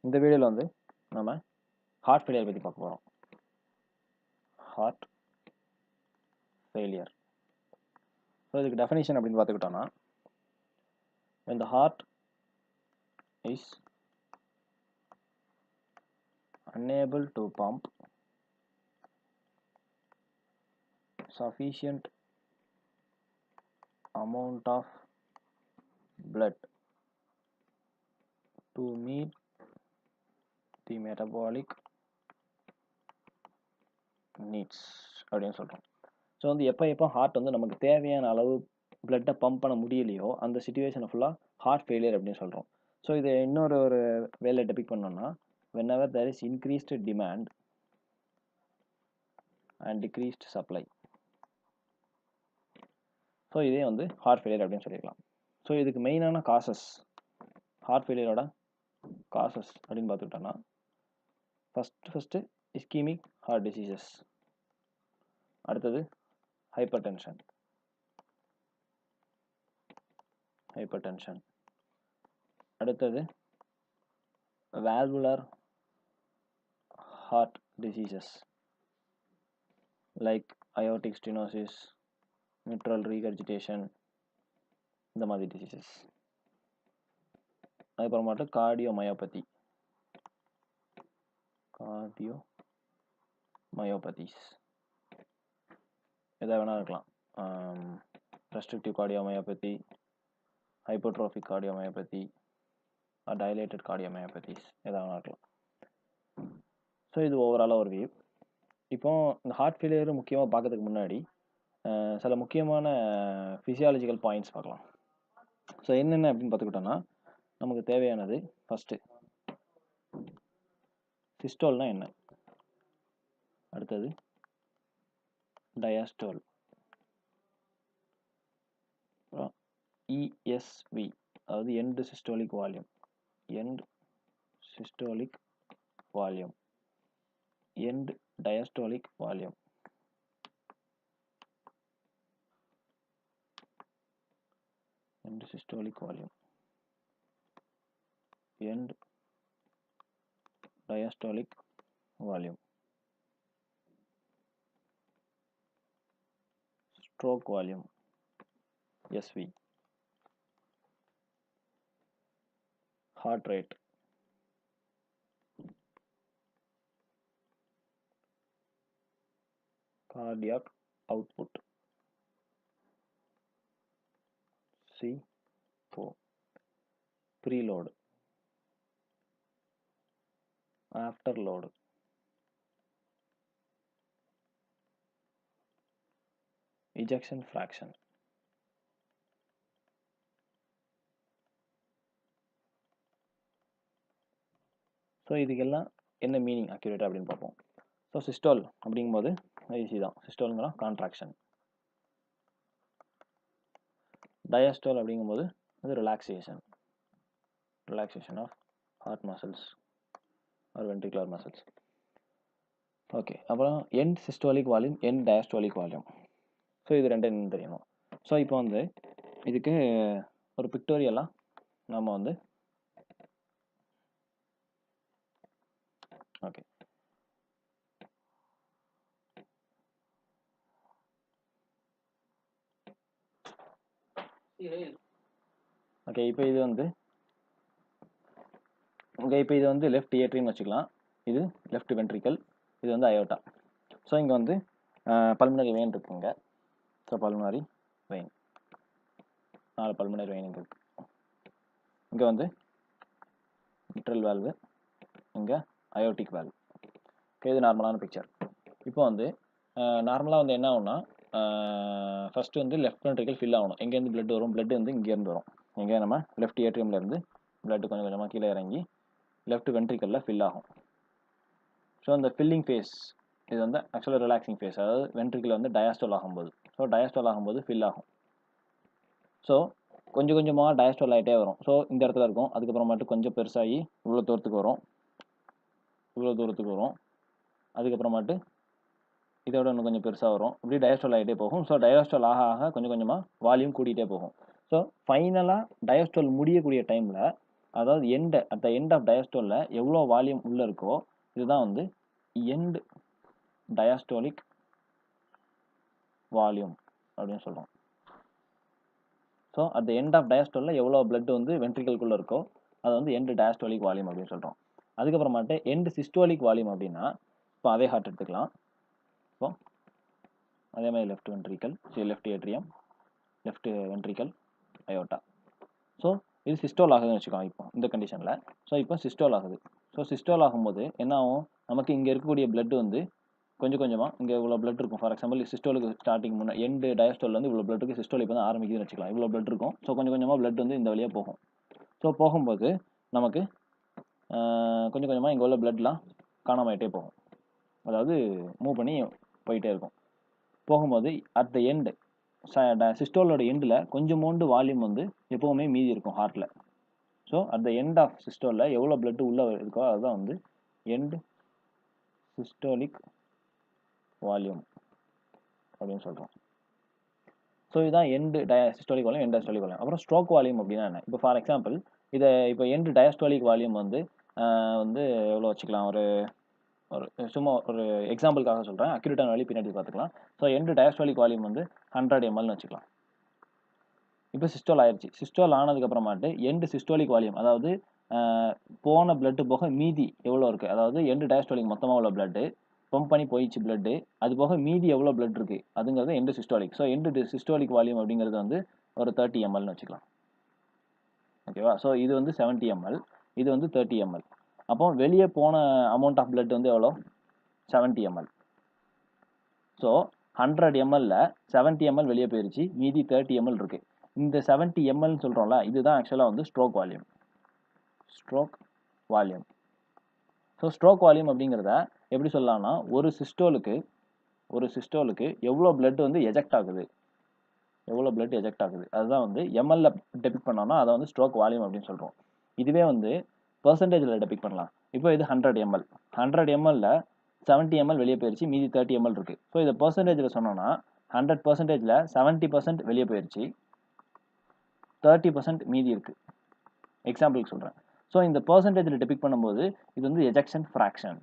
இந்த வீடியோவில் வந்து நம்ம ஹார்ட் ஃபெயிலியர் பற்றி பார்க்க போகிறோம். Heart failure. ஸோ இதுக்கு டெஃபினிஷன் அப்படின்னு பார்த்துக்கிட்டோன்னா, when the heart is unable to pump sufficient amount of blood to meet the metabolic needs அப்படின்னு சொல்கிறோம். ஸோ வந்து எப்போ ஹார்ட் வந்து நமக்கு தேவையான அளவு பிளட்டை பம்ப் பண்ண முடியலையோ அந்த சுச்சுவேஷனை ஃபுல்லாக ஹார்ட் ஃபெயிலியர் அப்படின்னு சொல்கிறோம். ஸோ இதை ஒரு வேலை டெபிக் பண்ணோம்னா, whenever there is increased demand and decreased supply. So இதே வந்து ஹார்ட் ஃபெயிலியர் அப்படின்னு சொல்லிக்கலாம். ஸோ இதுக்கு மெயினான காசஸ், ஹார்ட் ஃபெயிலியரோட காசஸ் அப்படின்னு பார்த்துக்கிட்டோன்னா, ஃபஸ்ட்டு இஸ்கீமிக் ஹார்ட் டிசீசஸ், அடுத்தது ஹைப்பர் டென்ஷன், அடுத்தது valvular heart diseases like aortic stenosis, mitral regurgitation, இந்த மாதிரி டிசீசஸ். அதுக்கப்புறமாட்டு கார்டியோமயோபதிஸ் எதாவது வேணா இருக்கலாம். ரெஸ்ட்ரிக்டிவ் கார்டியோமயோபதி, ஹைப்போட்ரோபிக் கார்டியோமயோபதி, டைலேட்டட் கார்டியோமயோபதிஸ் எதாவது வேணா இருக்கலாம். ஸோ இது ஓவராலாக ஒரு வியூ. இப்போ இந்த ஹார்ட் ஃபெயிலியர் முக்கியமாக பார்க்கறதுக்கு முன்னாடி சில முக்கியமான ஃபிசியாலஜிக்கல் பாயிண்ட்ஸ் பார்க்கலாம். ஸோ என்னென்ன அப்படின்னு பார்த்துக்கிட்டோன்னா, நமக்கு தேவையானது ஃபஸ்ட்டு சிஸ்டோல்னா என்ன, அடுத்தது டயாஸ்டோல், அப்புறம் இஎஸ்வி அதாவது end systolic volume, end diastolic volume, end systolic volume, end diastolic volume, stroke volume SV, heart rate, cardiac output C4, preload, afterload, ejection fraction. So இதுக்கெல்லாம் என்ன மீனிங் அக்யூரேட்டாக அப்படின்னு பார்ப்போம். ஸோ சிஸ்டோல் அப்படிங்கும்போது ஈஸி தான். சிஸ்டோலுங்கிற கான்ட்ராக்ஷன், டயாஸ்டோல் அப்படிங்கும்போது அது relaxation of heart muscles or ventricular muscles. Okay, அப்புறம் end systolic volume, end diastolic volume. So இது ரெண்டு என்னன்னு தெரியணும். ஸோ இப்போ வந்து இதுக்கு ஒரு பிக்டோரியலாக நம்ம வந்து ஓகே இப்போ இது வந்து லெஃப்ட் ஏட்ரியம் வச்சுக்கலாம். இது லெஃப்ட் வென்ட்ரிக்கல், இது வந்து அயோட்டா. ஸோ இங்கே வந்து பல்மனரி வெயின் இருக்குங்க. So pulmonary vein, 4 pulmonary vein இங்கே இருக்குது. இங்கே வந்து மிட்ரல் வேல்வு, இங்கே அயோட்டிக் வேல்வு. ஓகே, இது நார்மலான பிக்சர். இப்போ வந்து நார்மலாக வந்து என்ன ஆகும்னா, ஃபஸ்ட்டு வந்து லெஃப்ட் வென்ட்ரிக்கல் ஃபில் ஆகணும். எங்கேருந்து பிளட் வரும்? பிளட் வந்து இங்கேருந்து வரும். எங்கே நம்ம லெஃப்ட் ஏட்ரியம்லேருந்து பிளட் கொஞ்சம் கொஞ்சமாக கீழே இறங்கி லெஃப்ட் வென்ட்ரிக்கலில் ஃபில் ஆகும். ஸோ அந்த ஃபில்லிங் ஃபேஸ் இது வந்து ஆக்சுவலாக ரிலாக்ஸிங் ஃபேஸ், அதாவது வென்ட்ரிக்கல் வந்து டயாஸ்டோல் ஆகும்போது. ஸோ டயாஸ்டோல் ஆகும்போது ஃபில் ஆகும். ஸோ கொஞ்சம் கொஞ்சமாக டயாஸ்டோல் ஆகிட்டே வரும். ஸோ இந்த இடத்துல இருக்கும், அதுக்கப்புறமாட்டு கொஞ்சம் பெருசாகி இவ்வளோ தூரத்துக்கு வரும், அதுக்கப்புறமாட்டு இதோட இன்னும் கொஞ்சம் பெருசாக வரும். இப்படி டயாஸ்டோல் ஆகிட்டே போகும். ஸோ டயாஸ்டோல் ஆக கொஞ்சம் கொஞ்சமாக வால்யூம் கூட்டிகிட்டே போகும். ஸோ ஃபைனலாக டயாஸ்டோல் முடியக்கூடிய டைமில் அதாவது அட் த எண்ட் ஆஃப் டயஸ்டோலில் எவ்வளோ வால்யூம் உள்ளே இருக்கோ இதுதான் வந்து எண்ட் டயாஸ்டோலிக் வால்யூம் அப்படின்னு சொல்கிறோம். So at the end of டயஸ்டோலில் எவ்வளோ பிளட் வந்து வென்ட்ரிக்கல்குள்ளே இருக்கோ அது வந்து எண்ட் டயாஸ்டோலிக் வால்யூம் அப்படின்னு சொல்கிறோம். அதுக்கப்புறமாட்டு எண்ட் சிஸ்டோலிக் வால்யூம் அப்படின்னா இப்போ அதே ஹார்ட் எடுத்துக்கலாம். இப்போ அதே மாதிரி left ventricle, left atrium, left ventricle, aorta. So இது சிஸ்டோல் ஆகுதுன்னு வச்சுக்கோங்க இப்போ இந்த கண்டிஷனில். ஸோ இப்போ சிஸ்டோல் ஆகுது. ஸோ சிஸ்டோல் ஆகும்போது என்ன ஆகும், நமக்கு இங்கே இருக்கக்கூடிய பிளட் வந்து கொஞ்சம் கொஞ்சமாக இங்கே இவ்வளோ பிளட் இருக்கும். ஃபார் எக்ஸாம்பிள் சிஸ்டோலுக்கு ஸ்டார்டிங் எண்டு டயஸ்டோல் வந்து இவ்வளோ பிளட் இருக்குது, சிஸ்டோல் இப்போ தான் ஆரம்பிக்குதுன்னு வச்சுக்கலாம். இவ்வளோ பிளட் இருக்கும். ஸோ கொஞ்சம் கொஞ்சமாக பிளட் வந்து இந்த வழியாக போகும். ஸோ போகும்போது நமக்கு கொஞ்சம் கொஞ்சமாக இங்கே உள்ள பிளட்லாம் காணாமாயிட்டே போகும். அதாவது மூவ் பண்ணி போயிட்டே இருக்கும். போகும்போது அட் த எண்டு சிஸ்டோலோட எண்டில் கொஞ்சமோண்டு வால்யூம் வந்து எப்போவுமே மீதி இருக்கும் ஹார்ட்டில். So at the end of சிஸ்டோலில் எவ்வளோ பிளட் உள்ளே இருக்கோ அதுதான் வந்து எண்ட் சிஸ்டோலிக் வால்யூம் அப்படின்னு சொல்கிறோம். ஸோ இதுதான் end systolic volume, end diastolic volume. அப்புறம் ஸ்ட்ரோக் வால்யூம் அப்படின்னா என்ன, இப்போ ஃபார் எக்ஸாம்பிள் இப்போ எண்டு டயஸ்டோலிக் வால்யூம் வந்து எவ்வளோ வச்சுக்கலாம், ஒரு சும்மா ஒரு எக்ஸாம்பிளுக்காக சொல்கிறேன், அக்யூரேட்டான வேல்யூ பின்னாடி பார்த்துக்கலாம். ஸோ எண்டு டயஸ்டோலிக் வால்யூம் வந்து 100 mlன்னு வச்சுக்கலாம். இப்போ சிஸ்டோல் ஆயிடுச்சு. சிஸ்டோல் ஆனதுக்கப்புறமாட்டு எண்டு சிஸ்டோலிக் வால்யூம், அதாவது போன பிளட்டு போக மீதி எவ்வளோ இருக்குது, அதாவது எண்டு டயஸ்டோலிக் மொத்தமாக உள்ள பிளட்டு பம்ப் பண்ணி போயிடுச்சு பிளட்டு, அது போக மீதி எவ்வளோ பிளட் இருக்குது அதுங்கிறது end systolic. So end systolic volume அப்படிங்கிறது வந்து ஒரு 30 mlன்னு வச்சுக்கலாம். ஓகேவா? ஸோ இது வந்து 70 ml, இது வந்து 30 ml. அப்போ வெளியே போன அமௌண்ட் ஆஃப் பிளட் வந்து எவ்வளோ, 70 ml. ஸோ 100 mlல 70 ml வெளியே போயிருச்சு, மீதி 30 ml இருக்குது. இந்த 70 mlன்னு சொல்கிறோம்ல, இதுதான் ஆக்சுவலாக வந்து stroke volume. Stroke volume. So stroke volume அப்படிங்கிறத எப்படி சொல்லலாம்னா, ஒரு சிஸ்டோலுக்கு எவ்வளோ பிளட் வந்து எஜெக்ட் ஆகுது, அதுதான் வந்து எம்எல்ல டெபிக் பண்ணோம்னா அதை வந்து ஸ்ட்ரோக் வால்யூம் அப்படின்னு சொல்கிறோம். இதுவே வந்து பெர்சன்டேஜில் டெபிக் பண்ணலாம். இப்போ இது 100 ml, 100 mlல 70 ml வெளியே போயிருச்சு, மீதி 30 ml இருக்குது. ஸோ இதை பெர்சன்டேஜில் சொன்னோன்னா 100%ல் 70% வெளியே போயிருச்சு, 30% மீதி இருக்குது. எக்ஸாம்பிளுக்கு சொல்கிறேன். ஸோ இந்த பெர்சன்டேஜில் டெபிக் பண்ணும்போது இது வந்து எஜெக்ஷன் ஃப்ராக்ஷன்.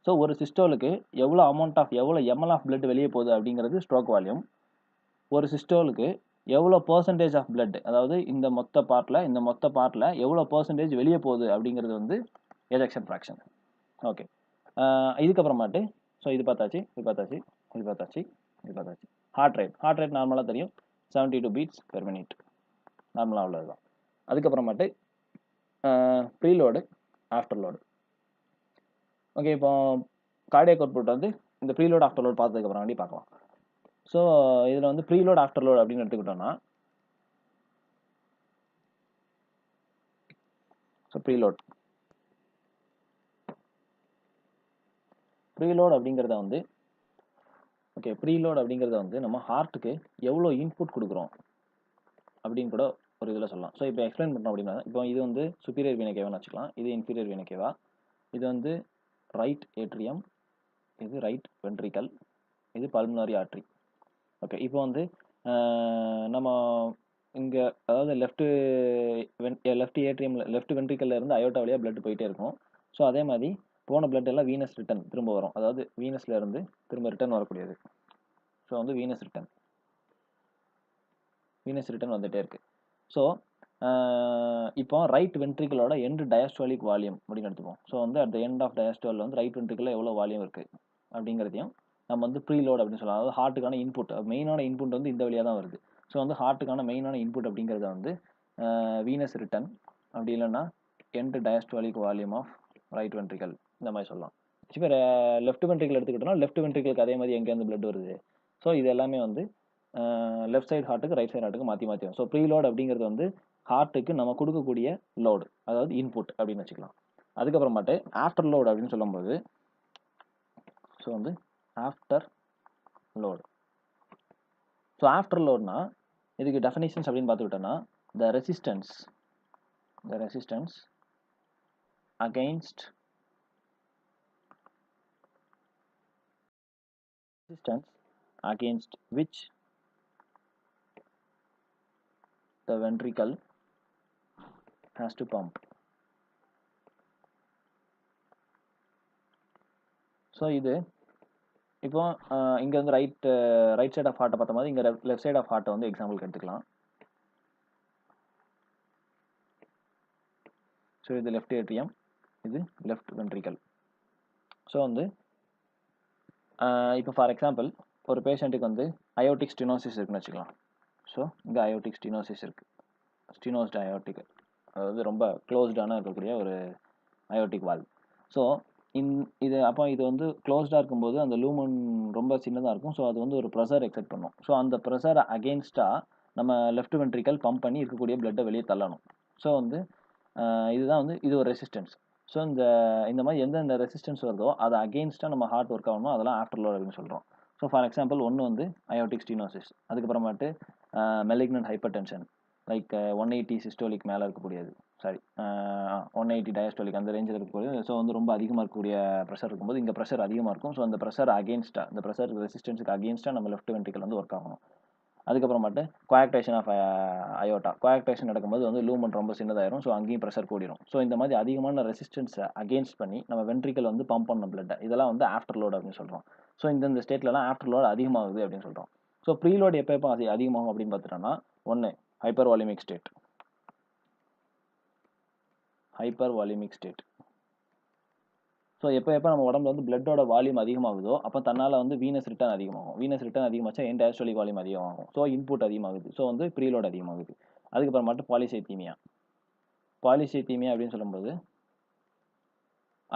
ஸோ ஒரு சிஸ்டோலுக்கு எவ்வளோ எம்எல் ஆஃப் பிளட் வெளியே போகுது அப்படிங்கிறது ஸ்ட்ரோக் வால்யூம். ஒரு சிஸ்டோலுக்கு எவ்வளோ பெர்சன்டேஜ் ஆஃப் பிளட், அதாவது இந்த மொத்த பார்ட்டில் எவ்வளோ பெர்சன்டேஜ் வெளியே போகுது அப்படிங்கிறது வந்து எஜெக்ஷன் ஃப்ராக்ஷன். ஓகே, இதுக்கப்புறமாட்டு ஸோ இது பார்த்தாச்சு. ஹார்ட் ரேட் நார்மலாக தெரியும், 72 beats per minute நார்மலாக உள்ளது தான். அதுக்கப்புறமாட்டு ப்ரீலோடு, ஆஃப்டர் லோடு. ஓகே, இப்போ கார்டியாக் அவுட்புட் வந்து இந்த ப்ரீலோட் ஆஃப்டர் லோட் பார்த்ததுக்கப்புறம் வேண்டி பார்க்கலாம். ஸோ இதில் வந்து ப்ரீலோட் ஆஃப்டர் லோட் அப்படின்னு எடுத்துக்கிட்டோம்னா, ஸோ ப்ரீலோட் அப்படிங்கிறத வந்து நம்ம ஹார்ட்டுக்கு எவ்வளோ இன்புட் கொடுக்குறோம் அப்படின்னு கூட ஒரு இதில் சொல்லலாம். ஸோ இப்போ எக்ஸ்பிளைன் பண்ணோம் அப்படின்னா, இப்போ இது வந்து சுப்பீரியர் வீன கேவான்னு வச்சுக்கலாம், இது இன்ஃபீரியர் வீன கேவா, இது வந்து ரைட் ஏட்ரியம், இது ரைட் வென்ட்ரிக்கல், இது பல்மனரி ஆர்ட்ரி. ஓகே, இப்போ வந்து நம்ம இங்கே அதாவது லெஃப்ட் ஏட்ரியமில் லெஃப்ட் வென்ட்ரிக்கல்ல இருந்து அயோட்டா வழியாக பிளட் போயிட்டே இருக்கும். ஸோ அதே மாதிரி போன பிளட் எல்லாம் வீனஸ் ரிட்டர்ன் திரும்ப வரும், அதாவது வீனஸ்ல இருந்து திரும்ப ரிட்டர்ன் வரக்கூடியது. ஸோ வந்து வீனஸ் ரிட்டர்ன் வந்துகிட்டே இருக்கு. ஸோ இப்போ ரைட் வென்ட்ரிக்கலோட எண்டு டயஸ்டோலிக் வால்யூம் அப்படின்னு எடுத்துப்போம். ஸோ வந்து அட் த எண்ட் ஆஃப் டயஸ்டோலில் வந்து ரைட் வென்ட்ரிக்கலில் எவ்வளோ வால்யூம் இருக்குது அப்படிங்கிறதையும் நம்ம வந்து ப்ரீலோட் அப்படின்னு சொல்லலாம். அதாவது ஹார்ட்டுக்கான இன்புட், மெயினான இன்புட் வந்து இந்த வழியாக தான் வருது. ஸோ வந்து ஹார்ட்டுக்கான மெயினான இன்புட் அப்படிங்கிறத வந்து வீனஸ் ரிட்டர்ன், அப்படி இல்லைன்னா end diastolic volume of right ventricle, இந்த மாதிரி சொல்லலாம். இப்போ லெஃப்ட் வென்ட்ரிக்கல் எடுத்துக்கிட்டோம்னா லெஃப்ட் வென்ட்ரிக்கலுக்கு அதே மாதிரி எங்கேருந்து பிளட் வருது. ஸோ இது எல்லாமே வந்து லெஃப்ட் சைடு ஹார்ட்டுக்கு ரைட் சைடு ஹார்ட்டுக்கு மாற்றி வரும். ஸோ ப்ரீலோட் அப்படிங்கிறது வந்து ஹார்ட்டுக்கு நம்ம கொடுக்கக்கூடிய லோடு, அதாவது இன்புட் அப்படின்னு வச்சுக்கலாம். அதுக்கப்புறமாட்டு ஆஃப்டர் லோடு அப்படின்னு சொல்லும்போது, ஸோ வந்து ஆஃப்டர் லோடு. ஸோ ஆஃப்டர் லோட்னா இதுக்கு டெஃபினிஷன்ஸ் அப்படின்னு பார்த்துக்கிட்டோன்னா, the resistance against which the ventricle has to pump. So இது இப்போ இங்கே வந்து ரைட் சைட் ஆஃப் ஹார்ட்டை பார்த்த மாதிரி இங்கே லெஃப்ட் சைட் ஆஃப் ஹார்ட்டை வந்து எக்ஸாம்பிளுக்கு எடுத்துக்கலாம். ஸோ இது லெஃப்ட் ஏட்ரியம், இது லெஃப்ட் வென்ட்ரிக்கல். ஸோ வந்து இப்போ ஃபார் எக்ஸாம்பிள் ஒரு பேஷண்ட்டுக்கு வந்து அயோட்டிக் ஸ்டினோசிஸ் இருக்குன்னு வச்சுக்கலாம். ஸோ இங்கே அயோட்டிக் ஸ்டினோசிஸ் இருக்குது, ஸ்டினோஸ்டு அயோட்டிக், அதாவது ரொம்ப க்ளோஸ்டான இருக்கக்கூடிய ஒரு அயோட்டிக் வால்வ். ஸோ இது அப்போ இது வந்து க்ளோஸ்டாக இருக்கும்போது அந்த லூமன் ரொம்ப சின்னதாக இருக்கும். ஸோ அது வந்து ஒரு ப்ரெஷர் எக்ஸெப்ட் பண்ணும். ஸோ அந்த ப்ரெஷர் அகெயின்ஸ்டாக நம்ம லெஃப்ட் வென்ட்ரிக்கல் பம்ப் பண்ணி இருக்கக்கூடிய பிளட்டை வெளியே தள்ளணும். ஸோ வந்து இதுதான் வந்து இது ஒரு ரெசிஸ்டன்ஸ். ஸோ இந்த மாதிரி எந்தெந்த ரெசிஸ்டன்ஸ் வருதோ அதை அகெயின்ஸ்டாக நம்ம ஹார்ட் ஒர்க் ஆகணும், அதெல்லாம் ஆஃப்டர் லோட் அப்படின்னு சொல்கிறோம். ஸோ ஃபார் எக்ஸாம்பிள் ஒன்று வந்து அயோட்டிக் ஸ்டினோசிஸ், அதுக்கப்புறமாட்டு malignant hypertension like 180 systolic மேலே இருக்கக்கூடியது, சாரி 180 டயஸ்டோலிக் அந்த ரேஞ்சில் இருக்கக்கூடியது. ஸோ வந்து ரொம்ப அதிகமாக இருக்கக்கூடிய ப்ரெஷர் இருக்கும்போது இங்கே ப்ரெஷர் அதிகமாக இருக்கும். ஸோ அந்த ப்ரெஷர் அகெயின்ஸ்டாக, இந்த ப்ரெஷர் ரெசிஸ்டன்ஸுக்கு அகெயின்ஸ்டாக நம்ம லெஃப்ட் வென்ட்ரிக்கல் வந்து ஒர்க் ஆகணும். அதுக்கப்புறமாட்டு கோஆக்டேஷன் ஆஃப் அயோட்டா, கோஆக்டேஷன் நடக்கும்போது வந்து லூமன் ரொம்ப சின்னதாயிரும். ஸோ அங்கேயும் ப்ரெஷர் கூடிரும். ஸோ இந்த மாதிரி அதிகமான ரெசிஸ்டன்ஸை அகெயின்ஸ்ட் பண்ணி நம்ம வென்ட்ரிக்கல் வந்து பம்ப் பண்ண பிளட்டை, இதெல்லாம் வந்து ஆஃப்டர் லோட் அப்படின்னு சொல்கிறோம். ஸோ இந்த ஸ்டேட்லலாம் ஆஃப்டர் லோட் அதிகமாகுது அப்படின்னு சொல்கிறோம். ஸோ ப்ரீ லோட் எப்போ அதிகமாகும் அப்படின்னு பார்த்துட்டோம்னா, ஒன்று hypervolemic state, hypervolemic state. So எப்போ நம்ம உடம்புல வந்து பிளட்டோட வால்யூம் அதிகமாகுதோ அப்போ தன்னால் வந்து வீனஸ் ரிட்டர்ன் அதிகமாகும். வீனஸ் ரிட்டர்ன் அதிகமாச்சா என் டயஸ்டோலிக் வால்யூம் அதிகமாகும். ஸோ இன்புட் அதிகமாகுது. ஸோ வந்து ப்ரீலோட் அதிகமாகுது. அதுக்கப்புறம் மட்டும் பாலிசைத்தீமியா, பாலிசைத்தீமியா அப்படின்னு சொல்லும்போது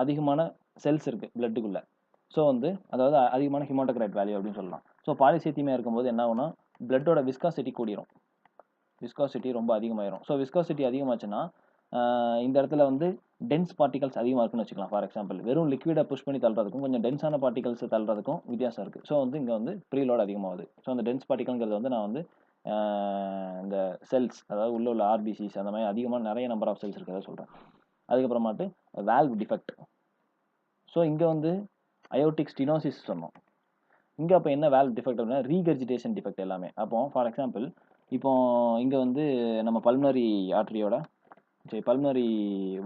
அதிகமான செல்ஸ் இருக்குது பிளட்டுக்குள்ளே. ஸோ வந்து அதாவது அதிகமான ஹிமோட்டோக்ரைட் வேல்யூ அப்படின்னு சொல்லலாம். ஸோ பாலிசைத்தீமியா இருக்கும்போது என்ன ஆகும்னா பிளட்டோட விஸ்காசிட்டி கூடிரும், விஸ்காசிட்டி ரொம்ப அதிகமாயிரும். ஸோ விஸ்காசிட்டி அதிகமாச்சுன்னா இந்த இடத்துல வந்து டென்ஸ் பார்ட்டிகல்ஸ் அதிகமாக இருக்குன்னு வச்சுக்கலாம். ஃபார் எக்ஸாம்பிள் வெறும் லிக்விடை புஷ் பண்ணி தள்ளுறதுக்கும் கொஞ்சம் டென்ஸான பார்ட்டிகல்ஸ் தள்ளுறதுக்கும் வித்தியாசம் இருக்குது. ஸோ வந்து இங்கே வந்து ப்ரீலோட் அதிகமாகுது. ஸோ அந்த டென்ஸ் பார்ட்டிகல்ங்கிறது வந்து நான் வந்து இந்த செல்ஸ், அதாவது உள்ள ஆர்பிசிஸ் அந்த மாதிரி அதிகமாக நிறைய நம்பர் ஆஃப் செல்ஸ் இருக்கிறத சொல்கிறேன். அதுக்கப்புறமாட்டு வால்வ் டிஃபெக்ட். ஸோ இங்கே வந்து அயோட்டிக் ஸ்டினோசிஸ் சொன்னோம். இங்கே அப்போ என்ன வால்வ் டிஃபெக்ட் அப்படின்னா ரீகர்ஜிடேஷன் டிஃபெக்ட் எல்லாமே. அப்போ ஃபார் எக்ஸாம்பிள் இப்போ இங்கே வந்து நம்ம பல்மனரி ஆர்ட்ரியோட பல்மனரி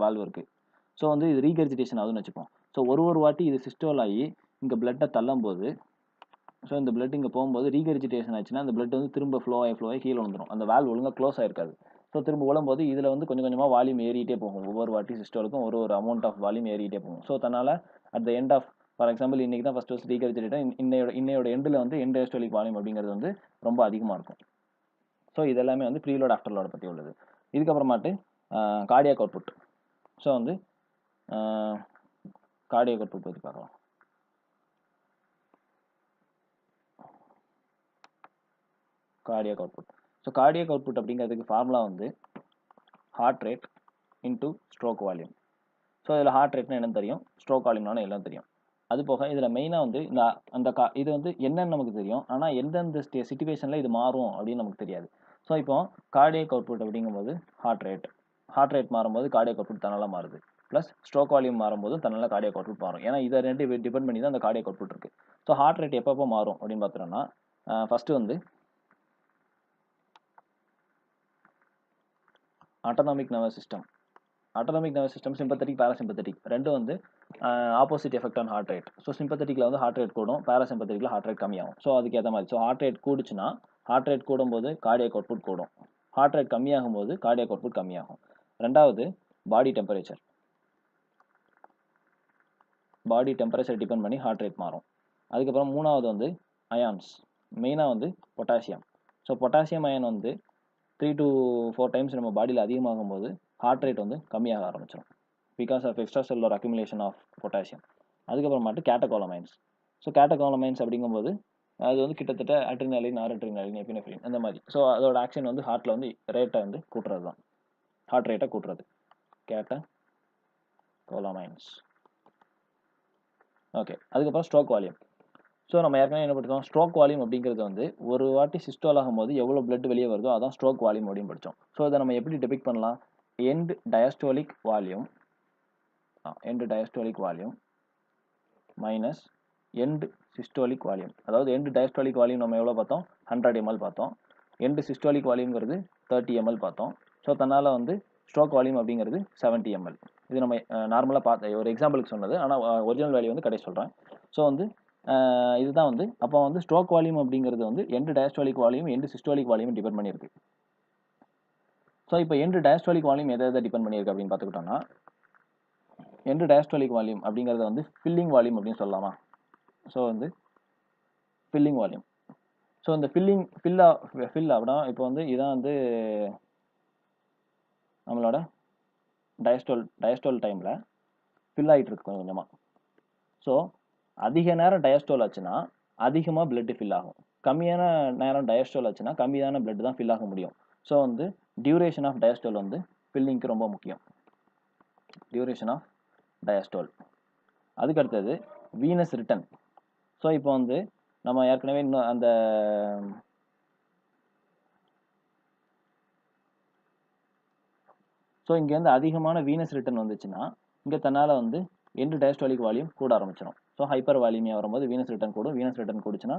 வால்வ் இருக்குது. ஸோ வந்து இது ரீகர்ஜிடேஷன் ஆகுதுன்னு வச்சுப்போம். ஸோ ஒரு வாட்டி இது சிஸ்டோல் ஆகி இங்கே பிளட்டை தள்ளும் போது, ஸோ இந்த பிளட் இங்கே போகும்போது ரீகர்ஜிடேஷன் ஆச்சுன்னா அந்த பிளட் வந்து திரும்ப ஃப்ளோ ஆகி கீழே வந்துடும். அந்த வால்வ் ஒழுங்காக க்ளோஸ் ஆகிருக்காது. ஸோ திரும்ப விழும்போது இதில் வந்து கொஞ்சம் கொஞ்சமாக வால்யூம் ஏறிட்டே போகும். ஒவ்வொரு வாட்டி சிஸ்டோலுக்கும் ஒரு அமௌண்ட் ஆஃப் வால்யூம் ஏறிட்டே போகும். ஸோ தன்னால் at the end of for example இன்றைக்கி தான் ஃபஸ்ட் ரீகர்ஜிடேட், இன்னையோட எண்டில் வந்து எண்ட் டயஸ்டோலிக் வால்யூம் அப்படிங்கிறது வந்து ரொம்ப அதிகமாக இருக்கும். ஸோ இதெல்லாமே வந்து ப்ரீலோட் ஆஃப்டர் லோட பற்றி உள்ளது. இதுக்கப்புறமாட்டு கார்டியாக் அவுட்புட். ஸோ வந்து கார்டியாக் அவுட்புட் பற்றி பார்க்கலாம். Cardiac output. So cardiac output அப்படிங்கிறதுக்கு ஃபார்முலா வந்து heart rate into stroke volume. So இதில் ஹார்ட் ரேட்னா என்னன்னு தெரியும், ஸ்ட்ரோக் வால்யூம்னாலும் எல்லாம் தெரியும். அது போக இதில் மெயினாக வந்து இது வந்து என்னன்னு நமக்கு தெரியும், ஆனால் எந்தெந்த சிச்சுவேஷனில் இது மாறும் அப்படின்னு நமக்கு தெரியாது. ஸோ இப்போ கார்டியாக் அவுட்புட் அப்படிங்கும்போது ஹார்ட் ரேட் மாறும்போது கார்டியாக் அவுட்புட் தன்னால் மாறுது. ப்ளஸ் ஸ்ட்ரோக் வால்யூம் மாறும்போது தன்னால் கார்டியாக் அவுட்புட் மாறும். ஏன்னா இதை ரெண்டு டிபெண்ட் பண்ணி தான் அந்த கார்டியாக் அவுட்புட் இருக்குது. ஸோ ஹார்ட் ரேட் எப்பப்போ மாறும் அப்படின்னு பார்த்தோம்னா ஃபஸ்ட்டு வந்து autonomic nervous system. Autonomic nervous system sympathetic parasympathetic ரெண்டும் வந்து opposite effect on heart rate. So சிம்பத்தட்டிக்கில் வந்து ஹார்ட் ரேட் கூடும், பேராசிம்பத்தட்டிக்கில் ஹார்ட் ரேட் கம்மியாகும். ஸோ அதுக்கு ஏற்ற மாதிரி ஸோ ஹார்ட் ரேட் கூடுச்சுன்னா ஹார்ட் ரேட் கூடும்போது கார்டியாக் அவுட்புட் கூடும், ஹார்ட் ரேட் கம்மியாகும் போது கார்டியாக் அவுட்புட் கம்மியாகும். ரெண்டாவது body temperature. Body temperature depend பண்ணி ஹார்ட் ரேட் மாறும். அதுக்கப்புறம் மூணாவது வந்து அயான்ஸ், மெயினாக வந்து பொட்டாசியம். ஸோ பொட்டாசியம் அயன் வந்து 3 to 4 டைம்ஸ் நம்ம பாடியில் அதிகமாகும் போது ஹார்ட் ரேட் வந்து கம்மியாக ஆரம்பிச்சிடும் because of extracellular accumulation of potassium. அதுக்கப்புறமாட்டு கேட்டகோலமைன்ஸ். ஸோ கேட்டகோலமைன்ஸ் அப்படிங்கும்போது அது வந்து கிட்டத்தட்ட அட்ரினலின், நாரட்ரினலின், எபினெஃப்ரின் அந்த மாதிரி. ஸோ அதோட ஆக்ஷன் வந்து ஹார்ட்டில் வந்து ரேட்டை வந்து கூட்டுறது தான், ஹார்ட் ரேட்டை கூட்டுறது கேட்டகோலமைன்ஸ். ஓகே. அதுக்கப்புறம் ஸ்ட்ரோக் வால்யூம். ஸோ நம்ம ஏற்கனவே என்ன படித்தோம், ஸ்ட்ரோக் வால்யூம் அப்படிங்கிறது வந்து ஒரு வாட்டி சிஸ்டோல் ஆகும்போது எவ்வளோ பிளட் வெளியே வருதோ அதான் ஸ்ட்ரோக் வால்யூம் அப்படின்னு படித்தோம். ஸோ இதை நம்ம எப்படி டெபிக் பண்ணலாம், end diastolic volume minus end systolic volume. அதாவது எண்ட் டயஸ்டோலிக் வால்யூம் நம்ம எவ்வளோ பார்த்தோம், 100 ml பார்த்தோம். எண்ட் சிஸ்டோலிக் வால்யூம்ங்கிறது 30 ml பார்த்தோம். ஸோ தன்னால் வந்து ஸ்ட்ரோக் வால்யூம் அப்படிங்கிறது 70 ml. இது நம்ம நார்மலாக பார்த்த ஒரு எக்ஸாம்பிளுக்கு சொன்னது. ஆனால் ஒரிஜினல் வேல்யூ வந்து கடைசி சொல்கிறேன். ஸோ வந்து இதுதான் வந்து அப்போ வந்து ஸ்ட்ரோக் வால்யூம் அப்படிங்கிறது வந்து end diastolic volume end systolic volume depend பண்ணியிருக்கு. ஸோ இப்போ எண்டு டயஸ்டாலிக் வால்யூம் எதை டிபெண்ட் பண்ணியிருக்கு அப்படின்னு பார்த்துக்கிட்டோம்னா, எண்டு டயஸ்டாலிக் வால்யூம் அப்படிங்கிறத வந்து ஃபில்லிங் வால்யூம் அப்படின்னு சொல்லலாமா? ஸோ வந்து ஃபில்லிங் வால்யூம். ஸோ இந்த ஃபில் அப்படின்னா இப்போ வந்து இதான் வந்து நம்மளோட டயஸ்டால் டைமில் ஃபில் ஆகிட்டு இருக்கு கொஞ்சம் கொஞ்சமாக. ஸோ அதிக நேரம் டயஸ்டால் ஆச்சுன்னா அதிகமாக பிளட் ஃபில் ஆகும். கம்மியான நேரம் டயஸ்டால் ஆச்சுன்னா கம்மியான பிளட் தான் ஃபில் ஆக முடியும். ஸோ வந்து டியூரேஷன் ஆஃப் டயஸ்டால் வந்து ஃபில்லிங்க்கு ரொம்ப முக்கியம். Duration of diastole. அதுக்கு அடுத்தது வீனஸ் ரிட்டர்ன். ஸோ இப்போ வந்து நம்ம ஏற்கனவே இன்னும் அந்த ஸோ இங்கே வந்து அதிகமான வீனஸ் ரிட்டர்ன் வந்துச்சுன்னா இங்கே தன்னால் வந்து எண்டு டயஸ்டாலிக் வால்யூம் கூட ஆரம்பிச்சிடும். ஸோ ஹைப்பர் வால்யூமியா வரும்போது வீனஸ் ரிட்டர்ன் கூடும். வீனஸ் ரிட்டர்ன் கூடுச்சுன்னா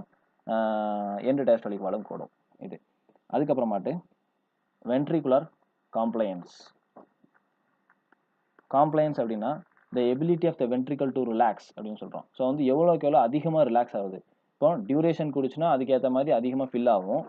எண்டு டயஸ்டாலிக் வால்யூம் கூடும். இது அதுக்கப்புறமாட்டு வென்ட்ரிகுலர் காம்ப்ளையன்ஸ். காம்ப்ளையன்ஸ் அப்படின்னா the ability of the ventricle to relax அப்படின்னு சொல்கிறோம். ஸோ வந்து எவ்வளோக்கு எவ்வளோ அதிகமாக ரிலாக்ஸ் ஆகுது. இப்போ டியூரேஷன் கூடுச்சுன்னா அதுக்கேற்ற மாதிரி அதிகமாக ஃபில் ஆகும்.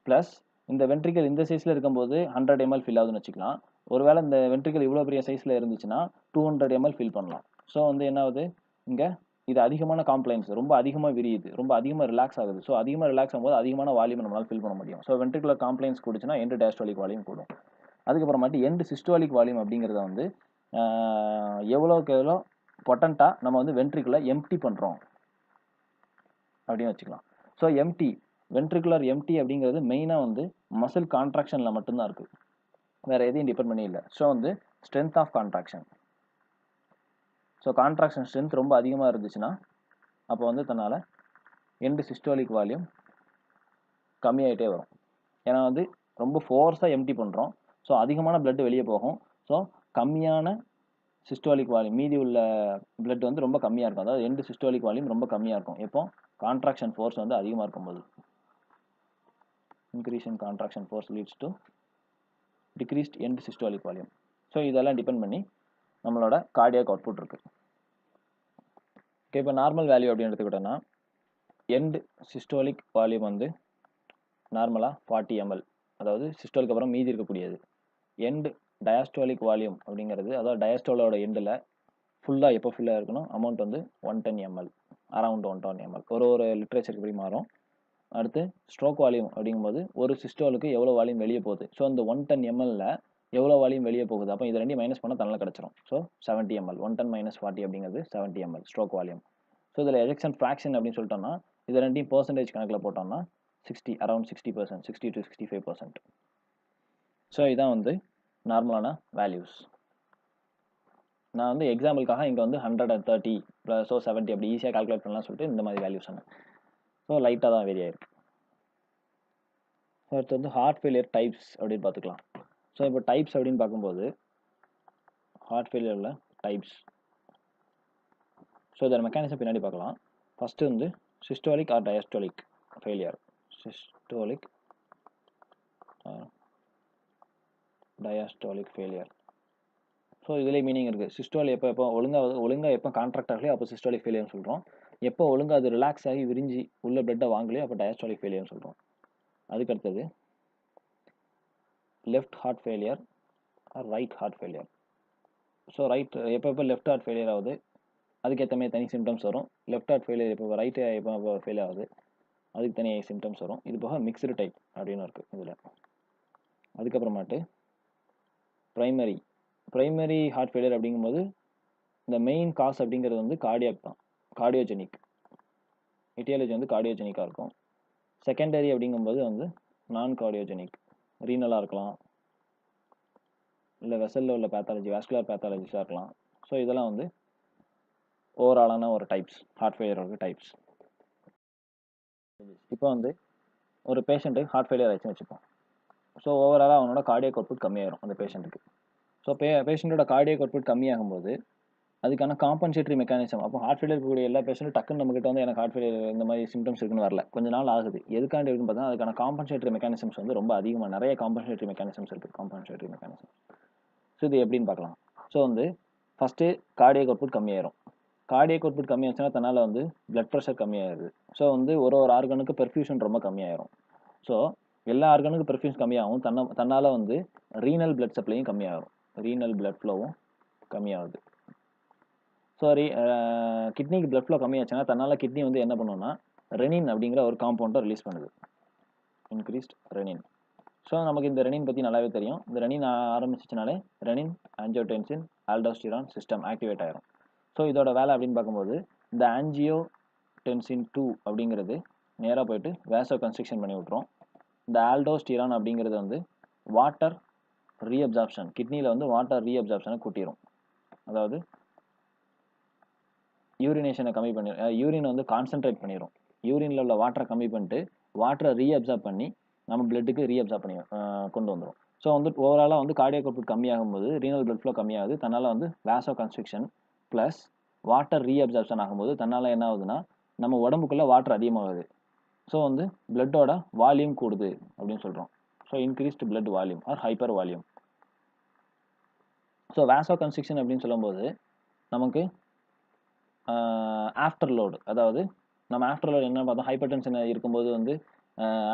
ப்ளஸ் இந்த வென்ட்ரிக்கல் இந்த சைஸில் இருக்கும்போது 100 ml ஃபில் ஆகுதுன்னு வச்சுக்கலாம். ஒருவேளை இந்த வென்ட்ரிக்கல் இவ்வளோ பெரிய சைஸில் இருந்துச்சுன்னா 200 ml ஃபில் பண்ணலாம். ஸோ வந்து என்ன ஆகுது, இங்கே இது அதிகமான காம்ப்ளைன்ஸ், ரொம்ப அதிகமாக விரியுது, ரொம்ப அதிகமாக ரிலாக்ஸ் ஆகுது. ஸோ அதிகமாக ரிலாக்ஸ் ஆகும்போது அதிகமான வால்யூம் நம்மளால் ஃபில் பண்ண முடியும். ஸோ வென்ட்ரிகுலர் காம்ப்ளைன்ஸ் கூடுச்சுன்னா எண்டு டயஸ்டாலிக் வால்யூம் கூடும். அதுக்கப்புறமாட்டி எண்டு சிஸ்டாலிக் வால்யூம் அப்படிங்கிறத வந்து எவ்வளோக்கு எவ்வளோ பொட்டண்ட்டாக நம்ம வந்து வென்ட்ரிகுலர் எம்டி பண்ணுறோம் அப்படின்னு வச்சுக்கலாம். ஸோ எம்டி வென்ட்ரிகுலர் எம்டி அப்படிங்கிறது மெயினாக வந்து மசில் கான்ட்ராக்ஷனில் மட்டும்தான் இருக்குது, வேறு எதையும் டிபெண்ட் பண்ணி இல்லை. ஸோ வந்து strength of contraction. So contraction strength ரொம்ப அதிகமாக இருந்துச்சுன்னா அப்போ வந்து தன்னால் எண்டு சிஸ்டாலிக் வால்யூம் கம்மியாகிட்டே வரும். ஏன்னா வந்து ரொம்ப ஃபோர்ஸாக எம்டி பண்ணுறோம். ஸோ அதிகமான பிளட் வெளியே போகும். ஸோ கம்மியான சிஸ்டாலிக் வால்யூம், மீதி உள்ள பிளட் வந்து ரொம்ப கம்மியாக இருக்கும். அதாவது எண்டு சிஸ்டாலிக் வால்யூம் ரொம்ப கம்மியாக இருக்கும். எப்போ கான்ட்ராக்ஷன் ஃபோர்ஸ் வந்து அதிகமாக இருக்கும்போது. Increase in contraction force leads to decreased end systolic volume. So இதெல்லாம் டிபெண்ட் பண்ணி நம்மளோட கார்டியாக் அவுட்புட் இருக்கு. ஓகே, இப்போ நார்மல் வேல்யூ அப்படின்னு எடுத்துக்கிட்டோன்னா எண்ட் சிஸ்டாலிக் வால்யூம் வந்து நார்மலாக 40 ml, அதாவது சிஸ்டாலுக்கு அப்புறம் மீதி இருக்கக்கூடியது. எண்ட் டயஸ்டாலிக் வால்யூம் அப்படிங்கிறது, அதாவது டயஸ்டாலோட எண்டில் ஃபுல்லாக எப்போ ஃபுல்லாக இருக்கணும், அமௌண்ட் வந்து 110 ml, அரவுண்ட் 110 ml. ஒரு லிட்ரேச்சருக்கு இப்படி மாறும். அடுத்து ஸ்ட்ரோக் வால்யூம் அப்படிங்கும்போது ஒரு சிஸ்டாலுக்கு எவ்வளோ வால்யூம் வெளியே போகுது. ஸோ இந்த 110 ml எவ்வளோ வால்யூம் வெளியே போகுது, அப்போ இது ரெண்டையும் மைனஸ் பண்ணால் தன்னால் கிடச்சிரும். ஸோ 70 ml, 110 minus 40 அப்படிங்கிறது 70 ml ஸ்ட்ரோக் வால்யூம். ஸோ இதில் எஜெக்ஷன் ஃப்ராக்ஷன் அப்படின்னு சொல்லிட்டோம்னா இது ரெண்டையும் பர்சன்டேஜ் கணக்கில் போட்டோம்னா 60, அரௌண்ட் 60%, 60 to 65%. ஸோ இதான் வந்து நார்மலான வேல்யூஸ். நான் வந்து எக்ஸாம்பிளுக்காக இங்கே வந்து 130 ஸோ 70 அப்படி ஈஸியாக கால்குலேட் பண்ணலாம் சொல்லிட்டு இந்த மாதிரி வேல்யூஸ் சொன்னேன். ஸோ லைட்டாக தான் வேரி ஆயிருக்கு. ஸோ அடுத்து வந்து ஹார்ட் ஃபெயிலியர் டைப்ஸ் அப்படின்னு பார்த்துக்கலாம். ஸோ இப்போ டைப்ஸ் அப்படின்னு பார்க்கும்போது ஹார்ட் ஃபெயிலியரில் டைப்ஸ். ஸோ இதோட மெக்கானிசம் பின்னாடி பார்க்கலாம். ஃபஸ்ட்டு வந்து systolic or diastolic failure. Systolic diastolic failure. So இதில் மீனிங் இருக்குது. சிஸ்டால் எப்போ ஒழுங்காக எப்போ கான்ட்ராக்ட் ஆகலையோ அப்போ சிஸ்டாலிக் ஃபெயிலியர்னு சொல்கிறோம். எப்போ ஒழுங்காக அது ரிலாக்ஸ் ஆகி விரிஞ்சி உள்ள பிளட்டை வாங்கலையோ அப்போ டயஸ்டாலிக் ஃபெயிலியர்னு சொல்கிறோம். அதுக்கடுத்தது left heart failure or right heart failure. So எப்போ லெஃப்ட் ஹார்ட் ஃபெயிலியர் ஆகுது அதுக்கேற்ற மாதிரி தனி சிம்டம்ஸ் வரும். லெஃப்ட் ஹார்ட் ஃபெயிலியர் எப்போ ரைட் எப்போ ஃபெயில் ஆகுது அதுக்கு தனி சிம்டம்ஸ் வரும். இது போக மிக்சடு டைப் அப்படின்னு இருக்குது இதில். அதுக்கப்புறமாட்டு ப்ரைமரி ஹார்ட் ஃபெயிலியர் அப்படிங்கும்போது இந்த மெயின் காஸ் அப்படிங்கிறது வந்து கார்டியாக் தான், கார்டியோஜெனிக். எட்டியாலஜி வந்து கார்டியோஜெனிக்காக இருக்கும். செகண்டரி அப்படிங்கும்போது வந்து நான் கார்டியோஜெனிக், ரீனலாக இருக்கலாம், இல்லை வெசலில் உள்ள பேத்தாலஜி, வாஸ்குலர் பேத்தாலஜிஸாக இருக்கலாம். ஸோ இதெல்லாம் வந்து ஓவராலான ஒரு டைப்ஸ், ஹார்ட் ஃபெயிலியரோட டைப்ஸ். இப்போ வந்து ஒரு பேஷண்ட்டுக்கு ஹார்ட் ஃபெயிலியர் ஆச்சுன்னு வச்சுப்போம். ஸோ ஓவராலாக அவனோட கார்டியாக் அவுட்புட் கம்மியாயிரும் அந்த பேஷண்ட்டுக்கு. ஸோ பேஷண்ட்டோட கார்டியாக் அவுட்புட் கம்மியாகும்போது அதுக்கான காம்பன்சேட்டரி மெக்கானிசம். அப்போ ஹார்ட் ஃபெயிலியர் இருக்கக்கூடிய எல்லா பேஷண்ட்டும் டக்குன்னு நம்மகிட்ட வந்து எனக்கு ஹார்ட் ஃபெயிலியர் இந்த மாதிரி சிம்டம்ஸ் இருக்குன்னு வரல. கொஞ்ச நாள் ஆகுது. எதுக்காண்டி இருக்குன்னு பார்த்தா அதுக்கான காம்பன்சேட்டரி மெக்கானிசம்ஸ் வந்து ரொம்ப அதிகமா நிறைய காம்பன்சேட்டரி மெக்கானிசம்ஸ் இருக்கு. Compensatory mechanism. ஸோ இது எப்படின்னு பார்க்கலாம். ஸோ வந்து ஃபர்ஸ்ட்டு கார்டியக் அவுட்புட் கம்மியாயிரும். கார்டியக் அவுட்புட் கம்மியாச்சுன்னா தன்னால் வந்து பிளட் ப்ரெஷர் கம்மியாயிருது. ஸோ வந்து ஒரு ஆர்கனுக்கு பெர்ஃபியூஷன் ரொம்ப கம்மியாயிரும். ஸோ எல்லா ஆர்கனுக்கும் பெர்ஃபியூஷன் கம்மியாகும். தன்னால் வந்து ரீனல் பிளட் சப்ளையும் கம்மியாகும். ரீனல் பிளட் ஃப்ளோவும் கம்மியாகுது. சாரி, கிட்னிக்கு பிளட் ஃப்ளோ கம்மியாச்சுன்னா தன்னால் கிட்னி வந்து என்ன பண்ணுன்னா ரெனின் அப்படிங்கிற ஒரு காம்பவுண்டை ரிலீஸ் பண்ணுது. Increased renin. ஸோ நமக்கு இந்த ரெனின் பற்றி நல்லாவே தெரியும். இந்த ரெனின் ஆரம்பிச்சிச்சுனாலே renin angiotensin aldosterone system activate ஆயிரும். ஸோ இதோட வேலை அப்படின்னு பார்க்கும்போது இந்த ஆஞ்சியோடென்சின் 2 அப்படிங்கிறது நேராக போயிட்டு வேசோ கன்ஸ்ட்ரிக்ஷன் பண்ணி விட்ரும். இந்த ஆல்டோஸ்டிரான் அப்படிங்கிறது வந்து வாட்டர் ரீஅப்சார்ப்ஷன், கிட்னியில் வந்து வாட்டர் ரீஅப்சார்ப்ஷனை கூட்டிடும். அதாவது யூரினேஷனை கம்மி பண்ணி யூரின் வந்து கான்சென்ட்ரேட் பண்ணிடும். யூரினில் உள்ள வாட்டரை கம்மி பண்ணிட்டு வாட்டரை ரீஅப்சார்ப் பண்ணி நம்ம பிளட்டுக்கு ரீஅப்சார்ப் பண்ணி கொண்டு வந்துடும். ஸோ வந்து ஓவராலாக வந்து கார்டியக் அவுட்புட் கம்மியாகும் போது ரீனல் பிளட் ஃப்ளோ கம்மியாகுது. தன்னால் வந்து வேசோ கன்ஸ்ட்ரிக்ஷன் ப்ளஸ் வாட்டர் ரீஅப்சார்ப்ஷன் ஆகும்போது தன்னால் என்ன ஆகுதுன்னா நம்ம உடம்புக்குள்ளே வாட்டர் அதிகமாகுது. ஸோ வந்து பிளட்டோட வால்யூம் கூடுது அப்படின்னு சொல்கிறோம். So increased blood volume or hyper volume. So vasoconstriction அப்படின்னு சொல்லும்போது நமக்கு ஆஃப்டர் லோடு, அதாவது நம்ம ஆஃப்டர் லோடு என்ன பார்த்தோம், ஹைப்பர் டென்ஷன் இருக்கும்போது வந்து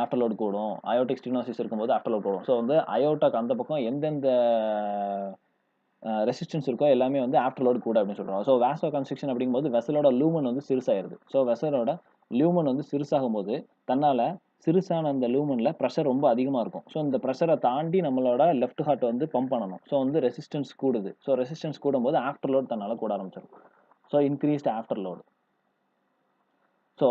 ஆஃப்டர் லோடு கூடும், அயோட்டிக் ஸ்டீனோசிஸ் இருக்கும்போது ஆஃப்டர் லோடு கூடும். ஸோ வந்து அயோட்டாக்கு அந்த பக்கம் எந்தெந்த ரெசிஸ்டன்ஸ் இருக்கோ எல்லாமே வந்து ஆஃப்டர் லோடு கூட அப்படின்னு சொல்கிறோம். ஸோ வேசோ கன்ஸ்ட்ரிக்ஷன் அப்படிங்கும்போது வெசலோட லூமன் வந்து சிறுசாயிருது. ஸோ வெசலோட லூமன் வந்து சிறுசாகும் போது தன்னால் சிறுசான அந்த லூமனில் ப்ரெஷர் ரொம்ப அதிகமாக இருக்கும். ஸோ இந்த ப்ரெஷரை தாண்டி நம்மளோட லெஃப்ட் ஹார்ட் வந்து பம்ப் பண்ணணும். ஸோ வந்து ரெசிஸ்டன்ஸ் கூடுது. ஸோ ரெசிஸ்டன்ஸ் கூடும்போது ஆஃப்டர் லோடு தன்னால் கூட ஆரம்பிச்சிடும். So increased afterload. So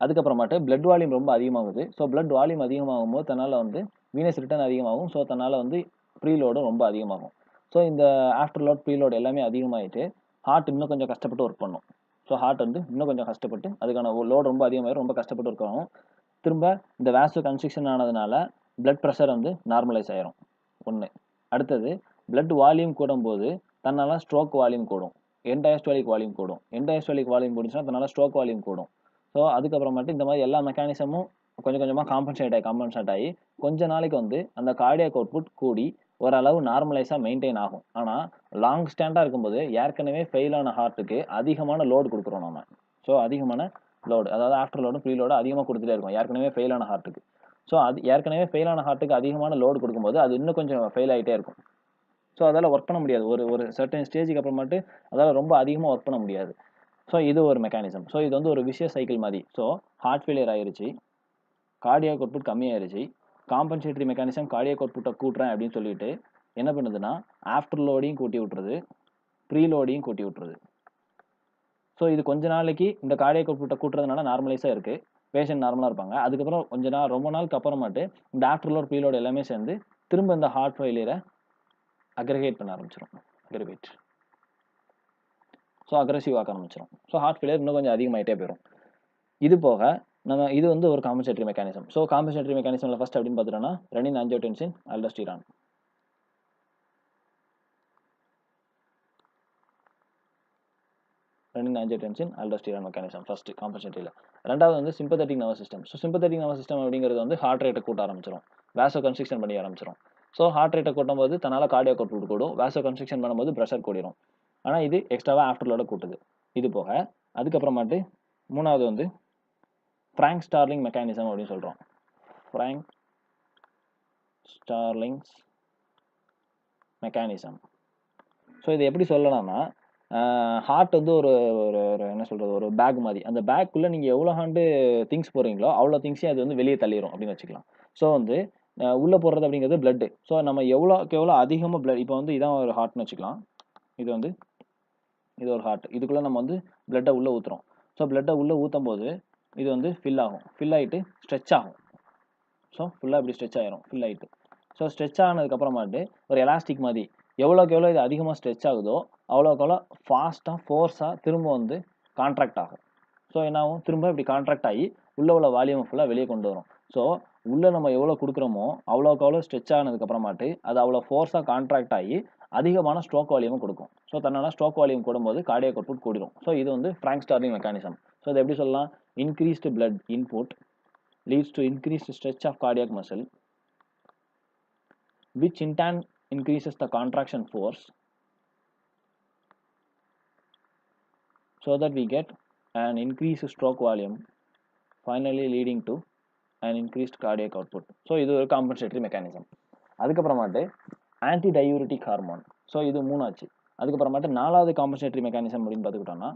அதுக்கப்புறமாட்டு பிளட் வால்யூம் ரொம்ப அதிகமாகுது. ஸோ பிளட் வால்யூம் அதிகமாகும் போது தன்னால் வந்து வீனஸ் ரிட்டர்ன் அதிகமாகும். ஸோ தன்னால் வந்து ப்ரீலோடும் ரொம்ப அதிகமாகும். ஸோ இந்த ஆஃப்டர் லோட் ப்ரீலோடு எல்லாமே அதிகமாகிட்டு ஹார்ட் இன்னும் கொஞ்சம் கஷ்டப்பட்டு ஒர்க் பண்ணும். ஸோ ஹார்ட் வந்து இன்னும் கொஞ்சம் கஷ்டப்பட்டு அதுக்கான லோடு ரொம்ப அதிகமாகிடும், ரொம்ப கஷ்டப்பட்டு ஒர்க் ஆகும். திரும்ப இந்த வேசோ கன்ஸ்ட்ரிக்ஷன் ஆனதுனால பிளட் ப்ரெஷர் வந்து நார்மலைஸ் ஆயிரும். ஒன்று. அடுத்தது பிளட் வால்யூம் கூடும்போது தன்னால் ஸ்ட்ரோக் வால்யூம் கூடும், என்டயஸ்டாலிக் வால்யூம் கூடும். என்டயஸ்டாலிக் வால்யூம் கூடுச்சுன்னா தன்னால் ஸ்ட்ரோக் வால்யூம் கூடும். ஸோ அதுக்கப்புறமேட்டு இந்த மாதிரி எல்லா மெக்கானிசமும் கொஞ்சம் கொஞ்சமாக காம்பன்சேட் ஆகி கொஞ்ச நாளைக்கு வந்து அந்த கார்டியாக் அவுட்புட் கூடி ஓரளவு நார்மலைஸாக மெயின்டைன் ஆகும். ஆனால் லாங் ஸ்டாண்டாக இருக்கும்போது ஏற்கனவே ஃபெயில் ஆன ஹார்ட்டுக்கு அதிகமான லோடு கொடுக்குறோம் நம்ம. ஸோ அதிகமான லோடு, அதாவது ஆஃப்டர் லோடும் ப்ரீ லோடும் அதிகமாக கொடுத்துட்டே இருக்கும் ஏற்கனவே ஃபெயில் ஆன ஹார்ட்டுக்கு. ஸோ அது ஏற்கனவே ஃபெயில் ஆன ஹார்ட்டுக்கு அதிகமான லோடு கொடுக்கும்போது அது இன்னும் கொஞ்சம் ஃபெயில் ஆகிட்டே இருக்கும். ஸோ அதால் ஒர்க் பண்ண முடியாது. ஒரு சர்டன் ஸ்டேஜுக்கு அப்புறமாட்டு அதால் ரொம்ப அதிகமாக ஒர்க் பண்ண முடியாது. ஸோ இது ஒரு மெக்கானிசம். ஸோ இது வந்து ஒரு விஷய சைக்கிள் மாதிரி. ஸோ ஹார்ட் ஃபெயிலியர் ஆயிருச்சு, கார்டியாக் அவுட்புட் கம்மியாயிருச்சு, காம்பன்சேட்டரி மெக்கானிசம் கார்டியாக் அவுட்புட்டை கூட்டுறேன் அப்படின்னு சொல்லிட்டு என்ன பண்ணுதுன்னா ஆஃப்டர் லோடையும் கூட்டி விட்டுருது, ப்ரீ லோடையும் கூட்டி விட்டுருது. ஸோ இது கொஞ்ச நாளைக்கு இந்த கார்டியாக் அவுட்புட்டை கூட்டுறதுனால நார்மலைஸாக இருக்குது, பேஷண்ட் நார்மலாக இருப்பாங்க. அதுக்கப்புறம் ரொம்ப நாளுக்கு அப்புறமாட்டு இந்த ஆஃப்டர் லோட் ப்ரீ லோடு எல்லாமே சேர்ந்து திரும்ப இந்த ஹார்ட் ஃபெயிலியரை அக்ரிகேட் பண்ண ஆரம்பிச்சிடும். அக்ரிகேட். ஸோ அக்ரெசிவ் ஆக்க ஆரம்பிச்சிடும். ஸோ ஹார்ட் ஃபெயிலியர் இன்னும் கொஞ்சம் அதிகமாகிட்டே போயிடும். இது போக நம்ம இது வந்து ஒரு காம்பன்சேட்டரி மெக்கானிசம். ஸோ காம்பன்சேட்டரி மெக்கானிசமில் ஃபர்ஸ்ட் அப்படின்னு பார்த்துட்டோம்னா renin angiotensin aldosterone. Renin angiotensin aldosterone mechanism first காம்பன்சேட்டரியில். ரெண்டாவது வந்து sympathetic nervous system. So sympathetic nervous system அப்படிங்கிறது வந்து ஹார்ட் ரேட்டை கூட்ட ஆரம்பிச்சிடும், வேசோ கன்ஸ்ட்ரிக்ஷன் பண்ணி ஆரம்பிச்சிடும். ஸோ ஹார்ட் ரேட்டை கூட்டும் போது தன்னால் கார்டியாக் அவுட்புட் கூடும், வேசோ கன்ஸ்ட்ரிக்ஷன் பண்ணும்போது ப்ரெஷர் கூடிடும். ஆனால் இது எக்ஸ்ட்ராவாக ஆஃப்டர் லோட கூட்டுது. இது போக அதுக்கப்புறமாட்டு மூணாவது வந்து ஃப்ராங்க் ஸ்டார்லிங் மெக்கானிசம் அப்படின்னு சொல்கிறோம். Frank ஸ்டார்லிங்ஸ் mechanism. ஸோ இது எப்படி சொல்லலாம்னா ஹார்ட் வந்து ஒரு ஒரு என்ன சொல்கிறது, ஒரு பேக் மாதிரி. அந்த பேக்குள்ளே நீங்கள் எவ்வளோ திங்ஸ் போடுறீங்களோ அவ்வளோ திங்ஸையும் அது வந்து வெளியே தள்ளிடும் அப்படின்னு வச்சுக்கலாம். ஸோ வந்து உள்ளே போடுறது அப்படிங்கிறது பிளட்டு. ஸோ நம்ம எவ்வளோக்கு எவ்வளோ அதிகமாக பிளட், இப்போ வந்து இதான் ஒரு ஹார்ட்னு வச்சுக்கலாம், இது ஒரு ஹார்ட், இதுக்குள்ளே நம்ம வந்து பிளட்டை உள்ளே ஊற்றுறோம். ஸோ பிளட்டை உள்ளே ஊற்றும் போது இது வந்து ஃபில் ஆகும், ஃபில் ஆகிட்டு ஸ்ட்ரெச் ஆகும். ஸோ ஃபுல்லாக இப்படி ஸ்ட்ரெச் ஆகிரும், ஃபில் ஆகிட்டு. ஸோ ஸ்ட்ரெச் ஆனதுக்கப்புறமாட்டு ஒரு எலாஸ்டிக் மாதிரி எவ்வளோக்கு எவ்வளோ இது அதிகமாக ஸ்ட்ரெச் ஆகுதோ அவ்வளோக்கு எவ்வளோ ஃபாஸ்ட்டாக ஃபோர்ஸாக திரும்ப வந்து கான்ட்ராக்ட் ஆகும். ஸோ என்ன ஆகும், திரும்ப இப்படி கான்ட்ராக்ட் ஆகி உள்ளே உள்ள வால்யூமை ஃபுல்லாக வெளியே கொண்டு வரும். ஸோ உள்ளே நம்ம எவ்வளோ கொடுக்குறோமோ அவ்வளோக்கு அவ்வளோ ஸ்ட்ரெச் ஆனதுக்கப்புறமாட்டு அது அவ்வளோ ஃபோர்ஸாக கான்ட்ராக்ட் ஆகி அதிகமான ஸ்ட்ரோக் வால்யூமும் கொடுக்கும். ஸோ தன்னால் ஸ்ட்ரோக் வால்யூம் கூடும்போது கார்டியாக் அவுட்புட் கூடிடும். ஸோ இது வந்து ஃப்ராங்க் ஸ்டார்லிங் மெக்கானிசம். ஸோ இதை எப்படி சொல்லலாம்? Increased blood input leads to increased stretch of cardiac muscle, which in turn increases the contraction force, so that we get an increased stroke volume, finally leading to an increased cardiac output. So இது ஒரு compensatory mechanism. அதுக்கப்புறமாட்டு antidiuretic hormone. So இது மூணாச்சு. அதுக்கப்புறமாட்டு நாலாவது compensatory mechanism அப்படின்னு பார்த்துக்கிட்டோம்னா,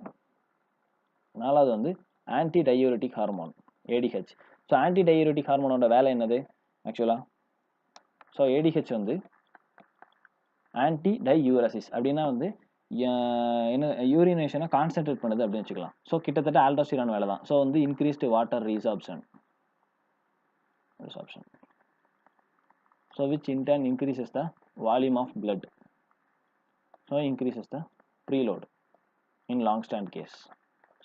நாலாவது வந்து antidiuretic hormone ADH. So antidiuretic ஹார்மோனோட வேலை என்னது ஆக்சுவலாக? ஸோ ஏடிஹெச் வந்து ஆன்டி டையூரசிஸ் அப்படின்னா வந்து என்ன யூரினேஷனை கான்சென்ட்ரேட் பண்ணுது அப்படின்னு வச்சுக்கலாம். ஸோ கிட்டத்தட்ட ஆல்டோஸ்டிரான் வேலை தான். ஸோ வந்து increased water reabsorption, so which in turn increases the volume of blood, so increases the preload in long stand case.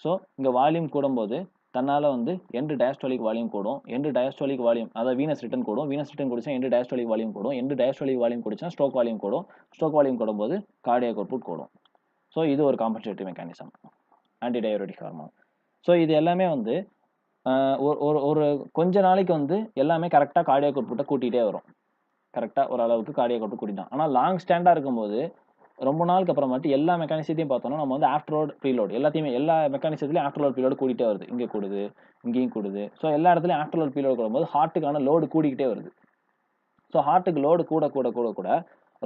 So இங்கே வால்யூம் கூடும்போது தன்னால் வந்து எண்டு டயஸ்டாலிக் வால்யூம் கூடும். எண்டு டயஸ்டாலிக் வால்யூம் அதாவது வீனஸ் ரிட்டன் கூடும். Venous return குடிச்சா end diastolic volume கூடும். End diastolic volume குடிச்சா ஸ்ட்ரோக் வால்யூம் கூடும். ஸ்ட்ரோக் வால்யூம் கூடும்போது கார்டியாக் அவுட்புட் கூடும். ஸோ இது ஒரு compensatory mechanism anti diuretic hormone. So இது எல்லாமே வந்து ஒரு கொஞ்ச நாளைக்கு வந்து எல்லாமே கரெக்டாக கார்டியாக் அவுட்புட்டை கூட்டிகிட்டே வரும். கரெக்டாக ஓரளவுக்கு கார்டியாக் அவுட்புட் கூட்டிட்டான். ஆனால் லாங் ஸ்டாண்டாக இருக்கும்போது ரொம்ப நாளுக்கு அப்புறமாட்டி எல்லா மெக்கானிசத்தையும் பார்த்தோம்னா நம்ம வந்து ஆஃப்டர்லோட் ப்ரீலோட் எல்லாத்தையுமே எல்லா மெக்கானிசத்துலையும் ஆஃப்டர்லோட் ப்ரீலோடு கூட்டிகிட்டே வருது. இங்கே கூடுது, இங்கேயும் கூடுது. ஸோ எல்லா இடத்துலையும் ஆஃப்டர்லோட் ப்ரீலோட் கூடும்போது ஹார்ட்டுக்கான லோடு கூடிக்கிட்டே வருது. ஸோ ஹார்ட்டுக்கு லோடு கூட கூட கூட கூட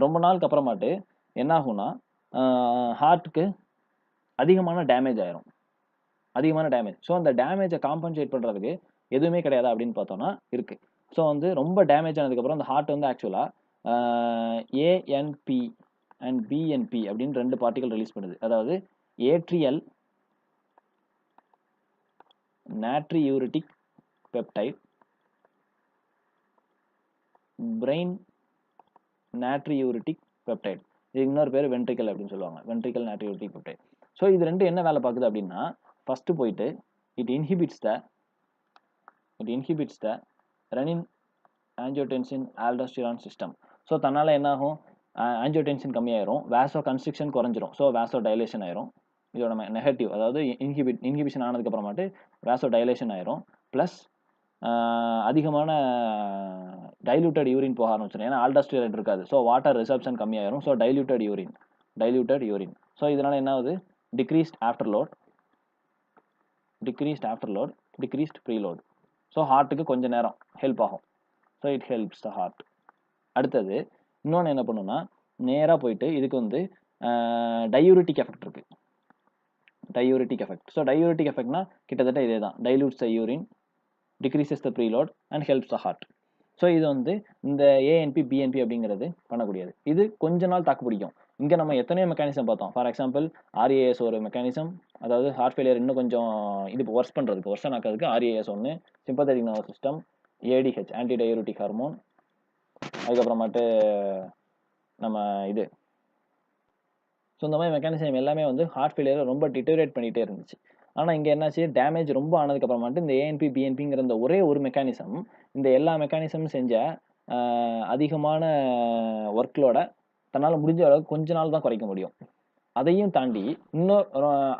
ரொம்ப நாளுக்கு அப்புறமாட்டு என்ன ஆகும்னா ஹார்ட்டுக்கு அதிகமான டேமேஜ் ஆயிரும். அதிகமான டேமேஜ். ஸோ அந்த டேமேஜை காம்பன்சேட் பண்ணுறதுக்கு எதுவுமே கிடையாது அப்படின்னு பார்த்தோம்னா இருக்குது. ஸோ வந்து ரொம்ப டேமேஜ் ஆனதுக்கப்புறம் அந்த ஹார்ட் வந்து ஆக்சுவலாக ஏஎன்பி அண்ட் பிஎன்பி அப்படின்னு 2 பார்ட்டிகல் ரிலீஸ் பண்ணுது. அதாவது ஏட்ரியல் நாட்ரியூரிட்டிக் பெப்டைட், பிரெயின் நாட்ரியூரிட்டிக் பெப்டைட். இது இன்னொரு பேர் வென்ட்ரிக்கல் அப்படின்னு சொல்லுவாங்க, வென்ட்ரிக்கல் நாட்ரியூரிட்டிக் பெப்டைட். ஸோ இது ரெண்டு என்ன வேலை பார்க்குது அப்படின்னா, ஃபஸ்ட்டு போயிட்டு it inhibits the renin angiotensin aldosterone system. So தன்னால் என்ன ஆகும்? ஆஞ்சியோடென்சின் கம்மியாயிரும், வேசோ கன்ஸ்ட்ரிக்ஷன் குறைஞ்சிரும், ஸோ வேசோ டைலேஷன் ஆயிரும். இதோட நெகட்டிவ் அதாவது இன்ஹிபிஷன் ஆனதுக்கப்புறமாட்டு வேசோ டைலேஷன் ஆயிரும். ப்ளஸ் அதிகமான டைலூட்டட் யூரின் போக ஆரம்பிச்சிடும். ஏன்னா ஆல்டோஸ்டிரான் இருக்காது. ஸோ வாட்டர் ரிசப்ஷன் கம்மியாயிரும். So diluted urine. ஸோ இதனால் என்ன ஆகுது? Decreased afterload, decreased preload. So ஹார்ட்டுக்கு கொஞ்சம் நேரம் ஹெல்ப் ஆகும். So it helps the heart. அடுத்தது இன்னொன்று என்ன பண்ணுன்னா, நேராக போயிட்டு இதுக்கு வந்து டயூரிட்டிக் எஃபெக்ட் இருக்குது. Diuretic effect. ஸோ டயூரிட்டிக் எஃபெக்ட்னா கிட்டத்தட்ட இதே தான். Dilutes the urine, decreases the preload and helps the heart. So இது வந்து இந்த ஏஎன்பி பிஎன்பி அப்படிங்கிறது பண்ணக்கூடியது. இது கொஞ்ச நாள் தாக்கு பிடிக்கும். இங்கே நம்ம எத்தனையோ மெக்கானிசம் பார்த்தோம். ஃபார் எக்ஸாம்பிள் ஆர்ஏஎஸ் ஒரு மெக்கானிசம், அதாவது ஹார்ட் ஃபெயிலியர் இன்னும் கொஞ்சம் இது ஒர்ஸ் பண்ணுறதுக்கு ஒர்ஷன் ஆக்கிறதுக்கு ஆர்ஏஎஸ் ஒன்று, sympathetic nervous system, ADH antidiuretic hormone, அதுக்கப்புறமாட்டு நம்ம இது. ஸோ இந்த மாதிரி மெக்கானிசம் எல்லாமே வந்து ஹார்ட் ஃபெயிலியரை ரொம்ப டிட்டோரேட் பண்ணிகிட்டே இருந்துச்சு. ஆனால் இங்கே என்னாச்சு? டேமேஜ் ரொம்ப ஆனதுக்கப்புறமாட்டு இந்த ஏஎன்பி பிஎன்பிங்கிற இந்த ஒரே ஒரு மெக்கானிசம் இந்த எல்லா மெக்கானிசமும் செஞ்ச அதிகமான ஒர்க்லோட தன்னால் முடிஞ்ச அளவுக்கு கொஞ்ச நாள் தான் குறைக்க முடியும். அதையும் தாண்டி இன்னும்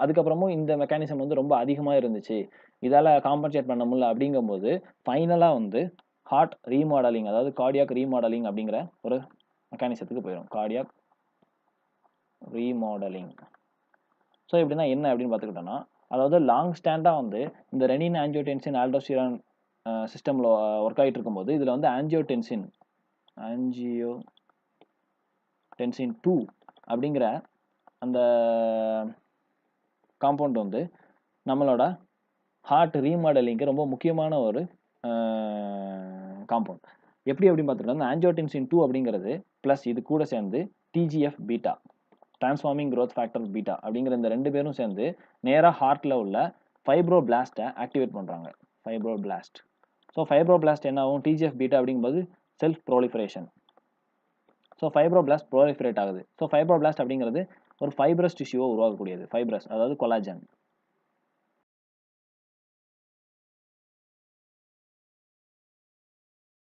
அதுக்கப்புறமும் இந்த மெக்கானிசம் வந்து ரொம்ப அதிகமாக இருந்துச்சு, இதால் காம்பன்சேட் பண்ண முடியல அப்படிங்கும்போது ஃபைனலாக வந்து ஹார்ட் ரீமாடலிங், அதாவது கார்டியாக் ரீமாடலிங் அப்படிங்கிற ஒரு மெக்கானிசத்துக்கு போயிடும். Cardiac remodelling. ஸோ இப்படின்னா என்ன அப்படின்னு பார்த்துக்கிட்டோன்னா, அதாவது லாங் ஸ்டாண்டாக வந்து இந்த ரெனின் ஆஞ்சியோடென்சின் ஆல்டோஸ்டிரான் சிஸ்டமில் ஒர்க் ஆகிட்டு இருக்கும்போது இதில் வந்து ஆஞ்சியோடென்சின் 2 அப்படிங்கிற அந்த காம்பவுண்ட் வந்து நம்மளோட ஹார்ட் ரீமாடலிங்க்கு ரொம்ப முக்கியமான ஒரு காம்பவுண்ட். எப்படி அப்படின்னு பார்த்துக்கிட்டோம்னா, ஆஞ்சியோடென்சின் 2 அப்படிங்கிறது ப்ளஸ் இது கூட சேர்ந்து DGF beta, transforming growth factor beta அப்படிங்கிற இந்த 2 பேரும் சேர்ந்து நேராக ஹார்ட்டில் உள்ள ஃபைப்ரோபிளாஸ்ட்டை ஆக்டிவேட் பண்ணுறாங்க. ஃபைப்ரோபிளாஸ்ட். ஸோ ஃபைப்ரோபிளாஸ்ட் என்ன ஆகும்? டிஜிஎஃப் பீட்டா அப்படிங்கும்போது செல்ஃப் ப்ரோலிஃபரேஷன். ஸோ ஃபைப்ரோபிளாஸ்ட் ப்ரோலிஃபரேட் ஆகுது. ஸோ ஃபைப்ரோபிளாஸ்ட் அப்படிங்கிறது ஒரு ஃபைப்ரஸ் டிஷ்யூவை உருவாக்கக்கூடியது. ஃபைப்ரஸ் அதாவது கொலாஜன்.